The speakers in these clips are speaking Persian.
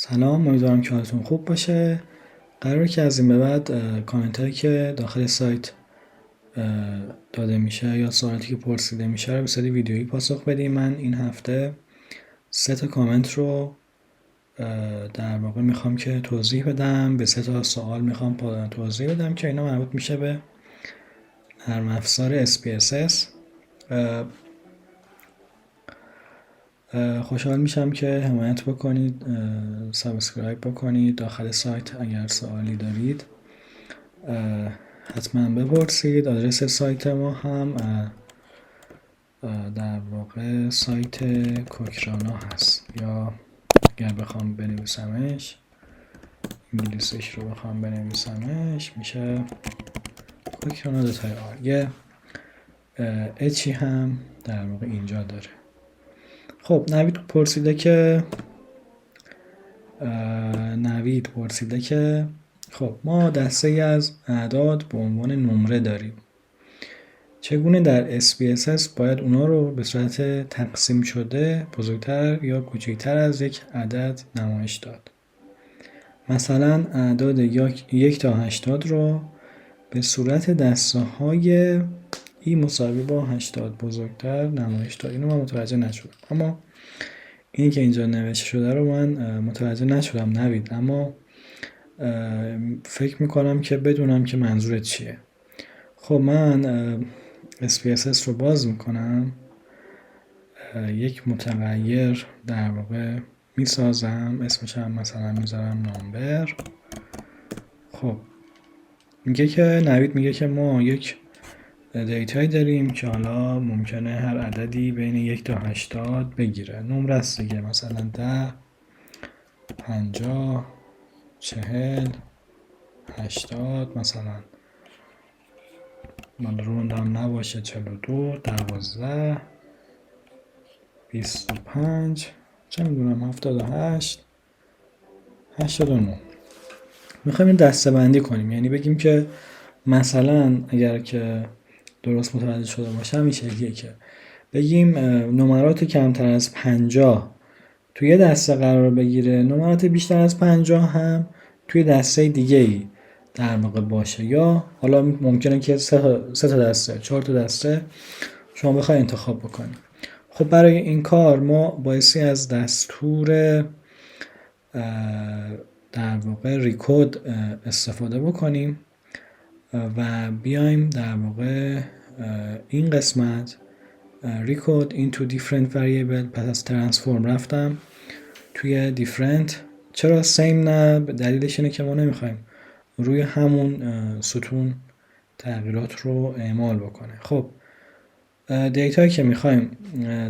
سلام، امیدوارم که حالتون خوب باشه. قراره که از این به بعد کامنت هایی که داخل سایت داده میشه یا سوالاتی که پرسیده میشه رو به صورت ویدیویی پاسخ بدیم. من این هفته 3 تا کامنت رو در واقع میخوام که توضیح بدم. به 3 تا سوال میخوام توضیح بدم که اینا مربوط میشه به نرم افزار SPSS. خوشحال میشم که حمایت بکنید، سابسکرایب بکنید داخل سایت. اگر سوالی دارید حتما بپرسید. آدرس سایت ما هم در واقع سایت کوکرانا هست، یا اگر بخوام بنویسمش انگلیسیش رو بخوام بنویسمش میشه کوکرانا.ir. یه اچی هم در واقع اینجا داره. خب نوید پرسیده که خب ما دسته ای از اعداد به عنوان نمره داریم، چگونه در SPSS باید اونا رو به صورت تقسیم شده بزرگتر یا کوچکتر از یک عدد نمایش داد؟ مثلا اعداد 1 تا 80 رو به صورت دسته های ای مساوی با 80 بزرگتر نمایش داد. اینو من متوجه نشدم، اما اینی که اینجا نوشته شده رو من متوجه نشدم نوید، اما فکر میکنم که بدونم که منظورت چیه. خب من SPSS رو باز میکنم، یک متغیر در واقع میسازم، اسمش هم مثلا میذارم نامبر. خب نوید میگه که ما یک دیتایی داریم که حالا ممکنه هر عددی بین 1 تا 80 بگیره. نمره است دیگه، مثلا 10 50 40 80 مثلا من روندم نباشه 42 12 25 چه میدونم 78 89. میخوایم این دسته بندی کنیم، یعنی بگیم که مثلا اگر که درست متوجه شده باشم این شکلیه که بگیم نمرات کمتر از 50 توی دسته قرار بگیره، نمرات بیشتر از 50 هم توی دسته دیگه ای در واقع باشه، یا حالا ممکنه که 3 تا دسته 4 تا دسته شما بخوای انتخاب بکنید. خب برای این کار ما بایستی از دستور در واقع ریکود استفاده بکنیم و بیایم در واقع این قسمت ریکود into different variable. پس از ترانسفورم رفتم توی different. چرا same نه؟ دلیلش اینه که ما نمیخوایم روی همون ستون تغییرات رو اعمال بکنه. خب دیتایی که میخوایم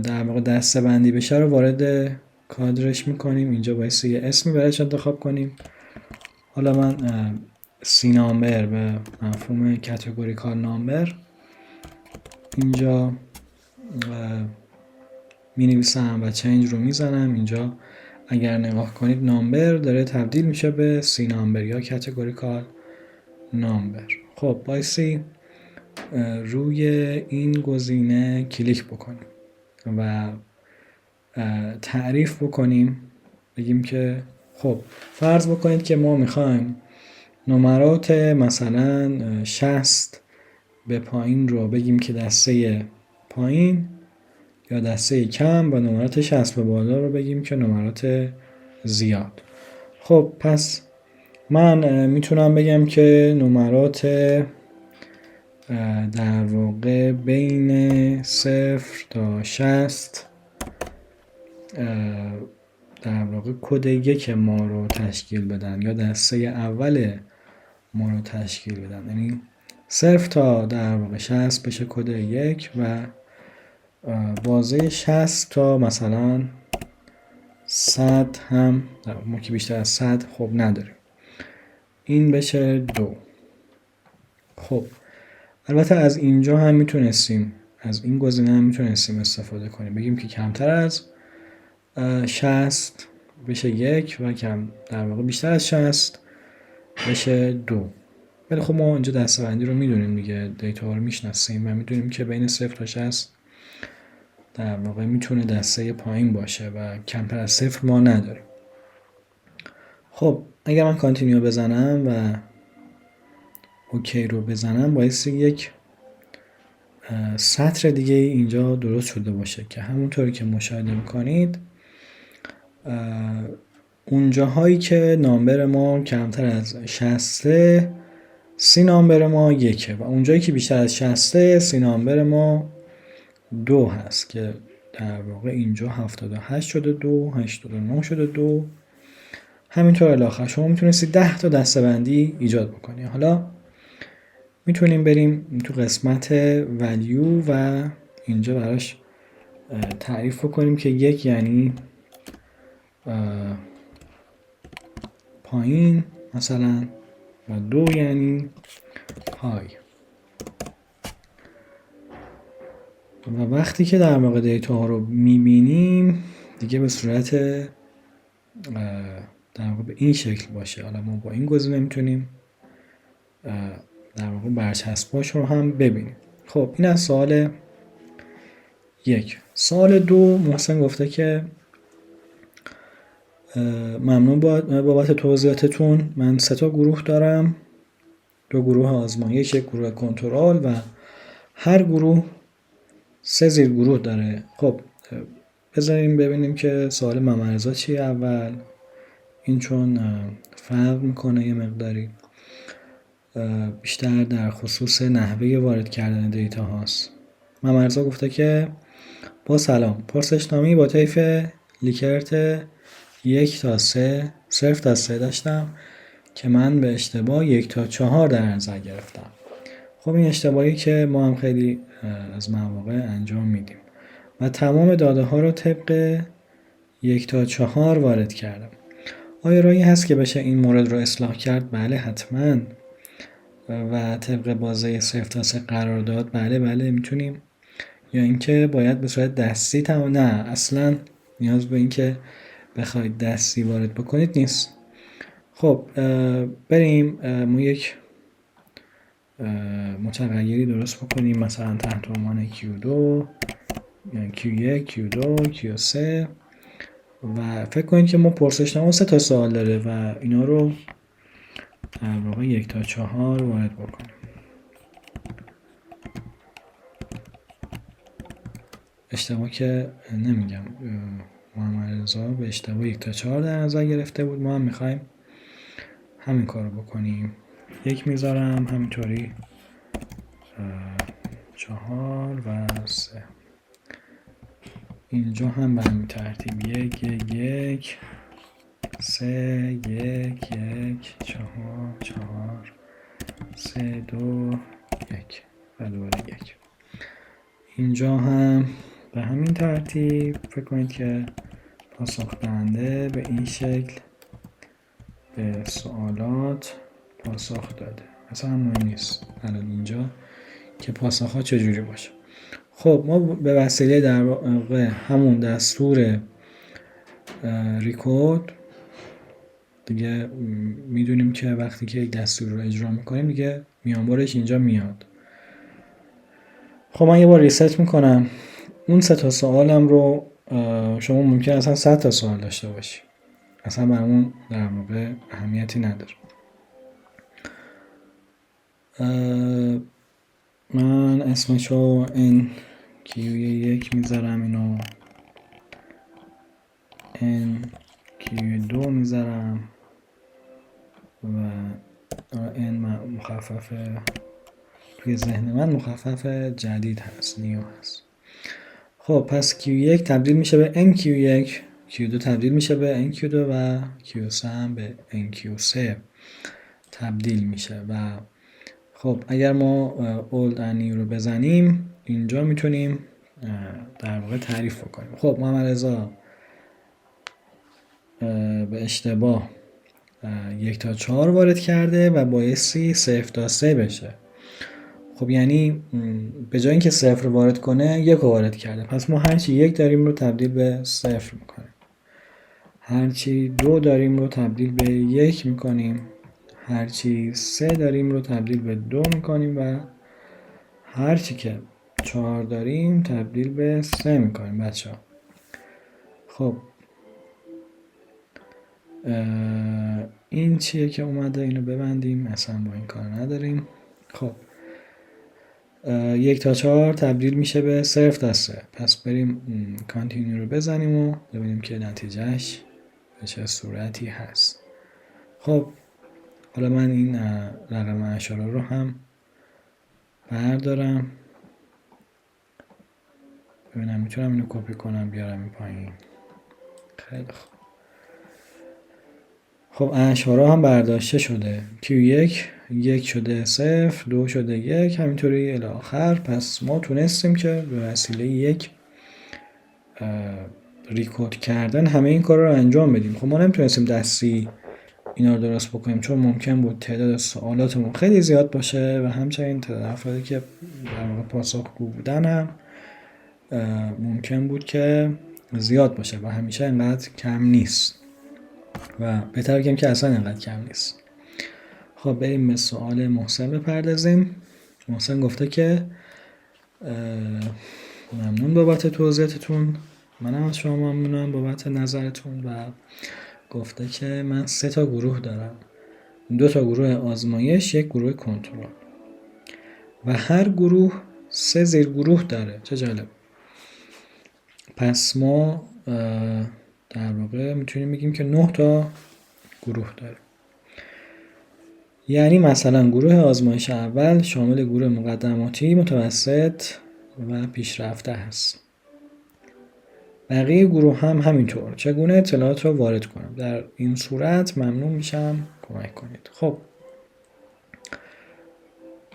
در واقع دسته بندی بشه رو وارد کادرش میکنیم. اینجا باید یه اسمی برایش انتخاب کنیم. حالا من سی نامبر به مفهوم کاتگوریکال نامبر اینجا می نویسم و چنج رو میزنم. اینجا اگر نگاه کنید نامبر داره تبدیل میشه به سی نامبر یا کاتگوریکال نامبر. خب بایستی روی این گزینه کلیک بکنیم و تعریف بکنیم. بگیم که خب فرض بکنید که ما میخوایم نمرات مثلا 60 به پایین رو بگیم که دسته پایین، یا دسته کم، و نمرات 60 به بالا رو بگیم که نمرات زیاد. خب پس من میتونم بگم که نمرات در واقع بین 0 تا 60 در واقع کد 1 ما رو تشکیل بدن، یا دسته اول ما رو تشکیل بدن. یعنی 0 تا در واقع 60 بشه کد 1 و بازه 60 تا مثلا 100 هم، ما که بیشتر از 100 خب نداریم، این بشه 2. خب البته از اینجا هم میتونستیم، از این گزینه هم میتونستیم استفاده کنیم، بگیم که کمتر از 60 بشه 1 و در واقع بیشتر از 60 بشه 2. ولی خب ما اینجا دسته‌بندی رو میدونیم دیگه، دیتا رو میشناسیم و میدونیم که بین 0 تا 60 در واقع میتونه دسته پایین باشه و کمتر از 0 ما نداریم. خب اگر من کانتینیو بزنم و اوکی رو بزنم بایستی یک سطر دیگه اینجا درست شده باشه که همونطوری که مشاهده میکنید اونجاهایی که نامبر ما کمتر از 60 سی نامبر ما یکه و اونجایی که بیشتر از 60 سی نامبر ما 2 هست که در واقع اینجا 78 شده 2 89 شده 2 همینطور الاخر. شما میتونستید 10 تا دسته‌بندی ایجاد بکنید. حالا میتونیم بریم تو قسمت ولیو و اینجا براش تعریف بکنیم که یک یعنی پایین مثلا و 2 یعنی های. و وقتی که در واقع دیتا ها رو میبینیم دیگه به صورت در واقع به این شکل باشه. حالا ما با این گزینه میتونیم در واقع برچسباش رو هم ببینیم. خب این از سوال 1. سوال 2 محسن گفته که ممنون بابت توضیحاتتون. من 3 تا گروه دارم، 2 گروه آزمایش، 1 گروه کنترل و هر گروه 3 زیرگروه داره. خب بذاریم ببینیم که سوال ممرزا چیه. اول این چون فرق میکنه یه مقداری بیشتر در خصوص نحوه وارد کردن دیتا هاست. ممرزا گفته که با سلام، پرسشنامه‌ای با طیف لیکرت 1 تا 3 0 تا 3 داشتم که من به اشتباه 1 تا 4 در نظر گرفتم. خب این اشتباهی که ما هم خیلی از مواقع انجام میدیم و تمام داده ها رو طبق 1 تا 4 وارد کردم. آیا راهی هست که بشه این مورد رو اصلاح کرد؟ بله حتما. و طبق بازه 0 تا 3 قرار داد؟ بله میتونیم. یا اینکه باید به صورت دستی نه اصلا نیاز به اینکه بخواید دستی وارد بکنید نیست. خب بریم ما یک متغیری درست بکنیم مثلا تحت عنوان Q2 یعنی Q1 Q2 Q3 و فکر کنید که ما پرسشنامه 3 تا سوال داره و اینا رو در واقع 1 تا 4 وارد بکنیم. اشتباه که نمیگم، محمد رضا به اشتباه 1 تا 4 در نظر گرفته بود. ما هم میخوایم همین کار رو بکنیم. 1 میذارم همینطوری 4 و 3. اینجا هم به همین ترتیب 1 1 1 3 1 1 4 4 3 2 1 و دوباره 1. اینجا هم به همین ترتیب. فکر کنید که پاسخ دهنده به این شکل به سوالات پاسخ داده. مثلا مهم نیست الان اینجا که پاسخ ها چجوری باشه. خب ما به وسیله در واقع همون دستور ریکورد دیگه میدونیم که وقتی که یک دستور رو اجرا میکنیم دیگه میانبرش اینجا میاد. خب من یه بار ریست میکنم. اون 3 تا سوالم رو شما ممکن اصلا 100 تا سوال داشته باشی، اصلا برامون در واقع اهمیتی نداره. من اسمشو NQ1 میذارم، اینو NQ2 میذارم و N مخفف توی ذهن من مخفف جدید هست، نیو هست. خب پس Q1 تبدیل میشه به NQ1، Q2 تبدیل میشه به NQ2 و Q3 هم به NQ3 تبدیل میشه. و خب اگر ما old and new رو بزنیم اینجا میتونیم در واقع تعریف بکنیم. خب محمد رضا به اشتباه 1 تا 4 وارد کرده و بایستی 0 تا 3 بشه. خب یعنی به جای اینکه 0 وارد کنه 1 رو وارد کرده. پس ما هرچی 1 داریم رو تبدیل به 0 میکنیم، هرچی 2 داریم رو تبدیل به 1 میکنیم، هرچی 3 داریم رو تبدیل به 2 میکنیم و هرچی که 4 داریم تبدیل به 3 میکنیم بچه ها. خب این چیه که اومده؟ اینو ببندیم، اصلا با این کار نداریم. خب 1 تا 4 تبدیل میشه به 0 تا 3. پس بریم کانتینیو رو بزنیم و ببینیم که نتیجهش به چه صورتی هست. خب حالا من این رقم اشاره رو هم بردارم، ببینم میتونم اینو کپی کنم بیارم این پایین. خیلی خوب. خب اشاره هم برداشته شده. Q1 1 شده 0، 2 شده 1، همینطوری الی آخر. پس ما تونستیم که به وسیله یک ریکورد کردن همه این کار رو انجام بدیم. خب ما نمیتونستیم دستی اینا رو درست بکنیم، چون ممکن بود تعداد سوالاتمون خیلی زیاد باشه و همچنین تعداد افرادی که در واقع پاسخگو بودن هم ممکن بود که زیاد باشه و همیشه اینقدر کم نیست و بهتر بگیم که اصلا اینقدر کم نیست. خب بریم به سوال محسن بپردازیم. محسن گفته که ممنون بابت توضیحاتتون، منم از شما ممنونم بابت نظرتون. و گفته که من 3 تا گروه دارم، 2 تا گروه آزمایش، 1 گروه کنترل و هر گروه 3 زیرگروه داره. چه جالب. پس ما در واقع میتونیم بگیم که 9 تا گروه داره. یعنی مثلا گروه آزمایش اول شامل گروه مقدماتی، متوسط و پیشرفته هست. بقیه گروه هم همینطور. چگونه اطلاعات رو وارد کنم؟ در این صورت ممنون میشم کمک کنید. خب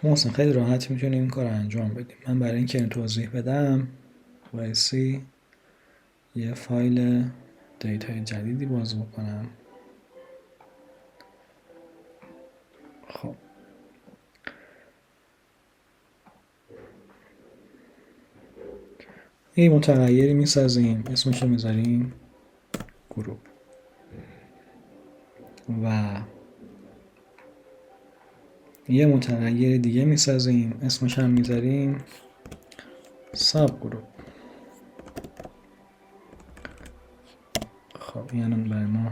محسن خیلی راحت میتونیم این کار رو انجام بدیم. من برای اینکه این توضیح بدم بایستی یه فایل دیتای جدیدی باز بکنم. خب یه متغیری میسازیم، اسمش رو میذاریم گروپ و یه متغیر دیگه میسازیم، اسمش هم میذاریم ساب گروپ. خب یعنی برای ما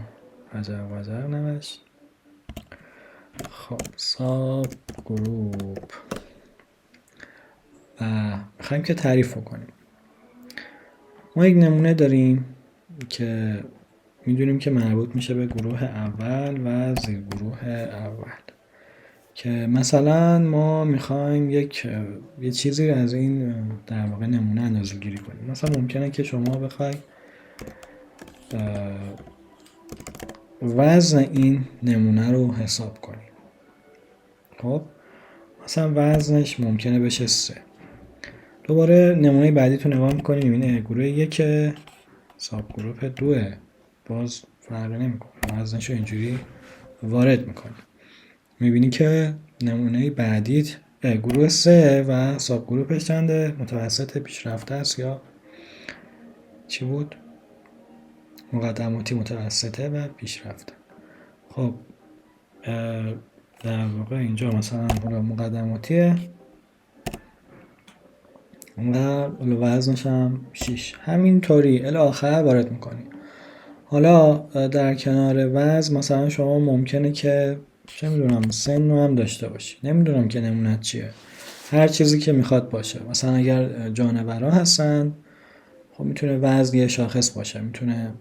وجر نوشت. خب ساب گروپ و میخوایم که تعریف کنیم. ما یک نمونه داریم که میدونیم که مربوط میشه به گروه اول و زیرگروه اول، که مثلا ما میخوایم یه چیزی از این در واقع نمونه اندازه گیری کنیم. مثلا ممکنه که شما بخوای وزن این نمونه رو حساب کنیم. خب مثلا وزنش ممکنه بشه 3. دوباره نمونه بعدی تو نگاه میکنیم میبینه گروه 1 ساب گروپ 2 باز فرق نمیکنه، وزنش رو اینجوری وارد میکنیم. میبینی که نمونه بعدیت گروه 3 و ساب گروپش چنده؟ متوسط، پیشرفته است یا چی بود؟ مقدماتی، متوسطه و پیشرفته. خب در واقع اینجا مثلا مقدماتیه و وزنش هم 6. همینطوری الی آخر وارد میکنیم. حالا در کنار وزن مثلا شما ممکنه که چه میدونم سن رو هم داشته باشی، نمیدونم که نمونت چیه، هر چیزی که میخواد باشه. مثلا اگر جانورا هستن خب میتونه وزن یه شاخص باشه، میتونه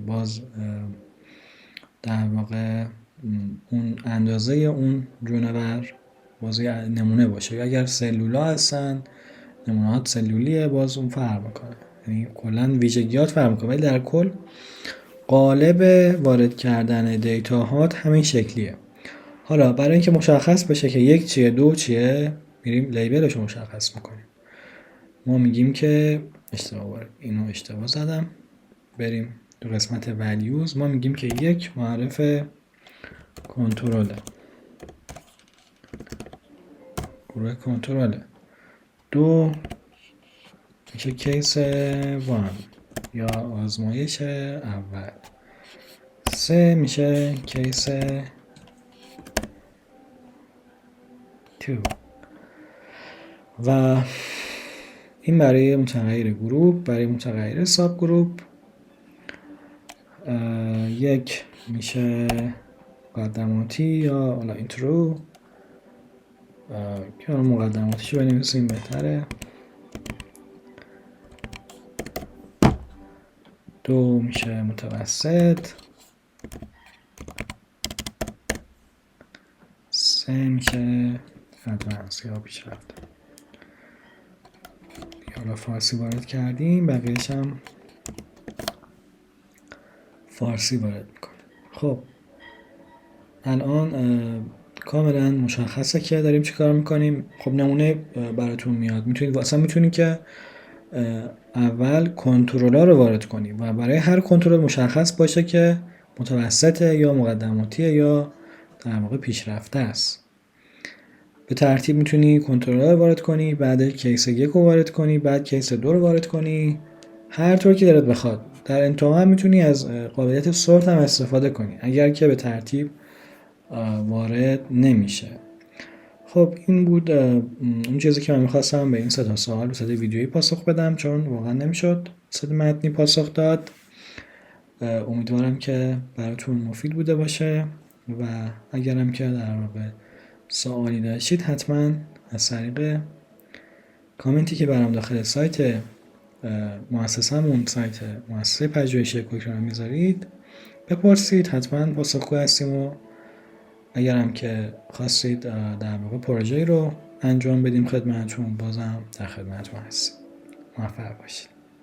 باز در واقع اون اندازه اون جانور باز یه نمونه باشه. یا اگر سلولا هستن نمونهات سلولیه باز اون فرق میکنه، یعنی کلا ویژگیات فرق میکنه، ولی در کل قالب وارد کردن دیتاهات همین شکلیه. حالا برای اینکه مشخص بشه که 1 چیه 2 چیه میریم لیبلش رو مشخص میکنیم. ما میگیم که اینو اشتباه زدم، بریم تو قسمت values. ما میگیم که 1 معرف کنترله، گروه کنترله. 2 میشه کیس 1 یا آزمایش اول. 3 میشه کیس 2 و این برای متغیر گروپ. برای متغیر ساب گروپ 1 میشه مقدماتی یا حالا اینترو که حالا مقدماتیشو بنویسیم بهتره. 2 میشه متوسط، 3 میشه ادوانس یا پیشرفته. حالا فارسی وارد کردیم، بقیهش هم فارسی وارد میکنیم. خب الان کاملا مشخصه که داریم چی کار میکنیم. خب نمونه براتون میاد، میتونید که اول کنترل‌ها رو وارد کنیم و برای هر کنترل مشخص باشه که متوسطه یا مقدماتیه یا در واقع پیشرفته است. به ترتیب میتونی کنترل‌ها رو وارد کنی، بعد کیس 1 رو وارد کنی، بعد کیس 2 رو وارد کنی، هر طور که دلت بخواد. در انتها هم میتونی از قابلیت سورت هم استفاده کنی اگر که به ترتیب وارد نمیشه. خب این بود اون چیزی که من میخواستم به این 3 سوال به صورت ویدیویی پاسخ بدم، چون واقعا نمیشد صورت متنی پاسخ داد. امیدوارم که براتون مفید بوده باشه و اگرم که در واقع سوالی داشتید حتما از طریق کامنتی که برام داخل سایت مؤسسمون، سایت مؤسسه پژوهشی کوکران میذارید بپرسید، حتما پاسخگو هستیم و اگرم که خواستید در واقع پروژه‌ای رو انجام بدیم خدمتتون، بازم در خدمتتون هستیم. موفق باشید.